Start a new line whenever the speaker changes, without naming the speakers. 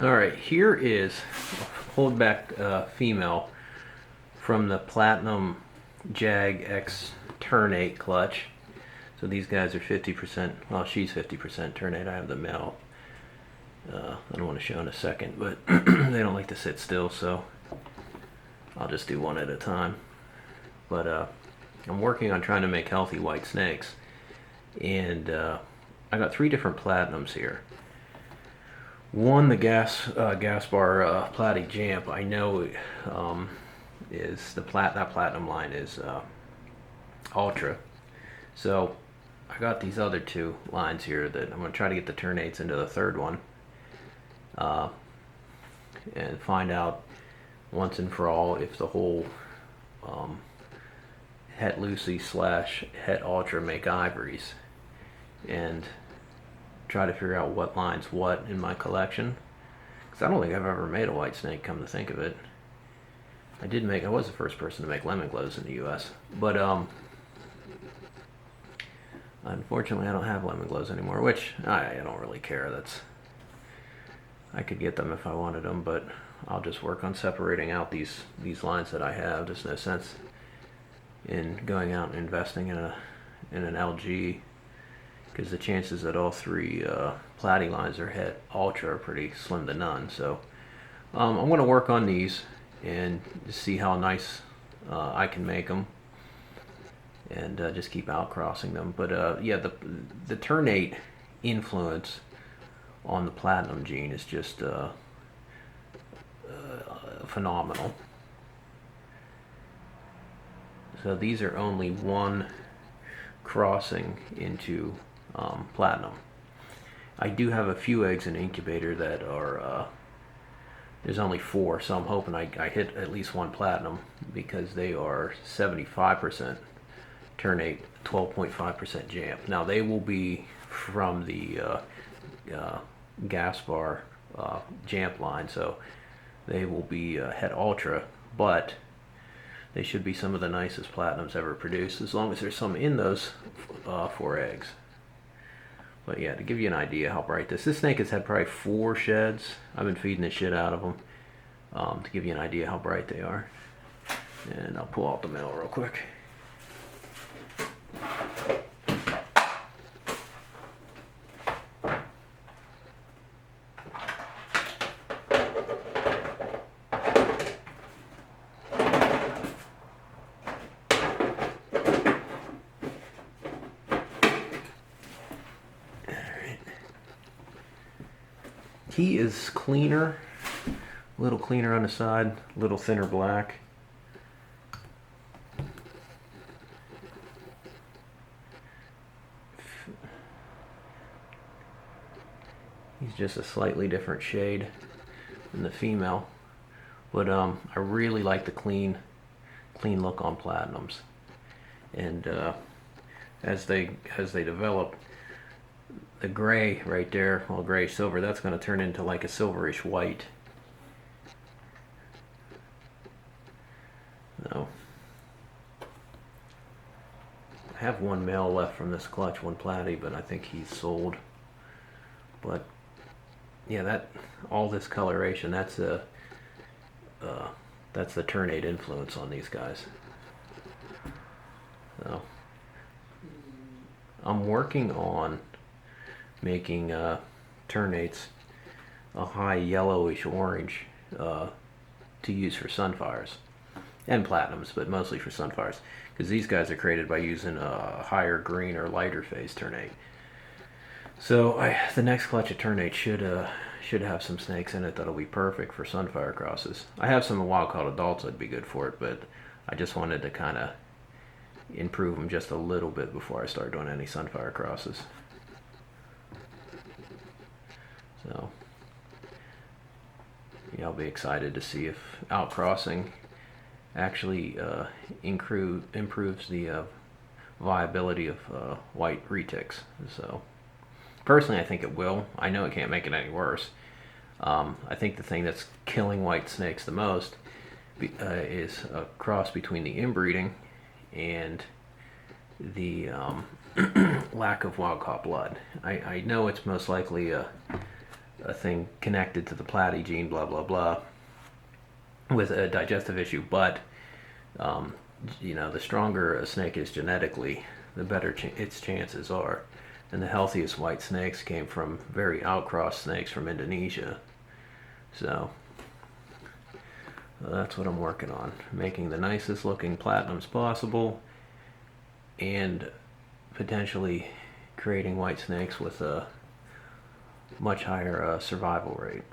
All right, here is a holdback female from the Platinum Jag X Ternate clutch. So these guys are 50%, well, she's 50% Ternate. I have the male. I don't want to show in a second, but they don't like to sit still, so I'll just do one at a time. But I'm working on trying to make healthy white snakes, and I got 3 different Platinums here. One, the Gaspar Platty Jamp, I know is that Platinum line is Ultra. So I got these other 2 lines here that I'm going to try to get the ternates into the 3rd one and find out once and for all if the whole Het Lucy / Het Ultra make ivories, and try to figure out what line's what in my collection, because I don't think I've ever made a white snake, come to think of it. I was the first person to make lemon glows in the US, but unfortunately I don't have lemon glows anymore, which I don't really care. I could get them if I wanted them, but I'll just work on separating out these lines that I have. There's no sense in going out and investing in an LG, because the chances that all 3 Platty lines are Het Ultra are pretty slim to none. So I'm going to work on these and see how nice I can make them, and just keep outcrossing them. But yeah, the ternate influence on the Platinum gene is just phenomenal. So these are only 1 crossing into Platinum. I do have a few eggs in incubator that are there's only 4, so I'm hoping I hit at least 1 Platinum, because they are 75% ternate, 12.5% jamp. Now they will be from the Gaspar jamp line, so they will be Het Ultra, but they should be some of the nicest Platinums ever produced, as long as there's some in those 4 eggs. But yeah, to give you an idea how bright this snake has had probably 4 sheds. I've been feeding the shit out of them to give you an idea how bright they are. And I'll pull out the male real quick. He is cleaner, a little cleaner on the side, a little thinner black. He's just a slightly different shade than the female, but I really like the clean look on Platinums, and as they develop, the gray right there, well, gray silver, that's going to turn into like a silverish white. So I have 1 male left from this clutch, 1 Platty, but I think he's sold. But yeah, all this coloration, that's the ternate influence on these guys. So I'm working on making ternates a high yellowish orange to use for sunfires and Platinums, but mostly for sunfires, because these guys are created by using a higher green or lighter phase ternate. So the next clutch of ternate should have some snakes in it that'll be perfect for sunfire crosses. I have some wild-caught adults that'd be good for it, but I just wanted to kind of improve them just a little bit before I start doing any sunfire crosses. So yeah, I'll be excited to see if outcrossing actually improves the viability of white retics. So personally, I think it will. I know it can't make it any worse. I think the thing that's killing white snakes the most is a cross between the inbreeding and the lack of wild-caught blood. I know it's most likely a thing connected to the platty gene, blah blah blah, with a digestive issue. But the stronger a snake is genetically, the better its chances are. And the healthiest white snakes came from very outcrossed snakes from Indonesia. So that's what I'm working on, making the nicest looking platinums possible, and potentially creating white snakes with a much higher survival rate.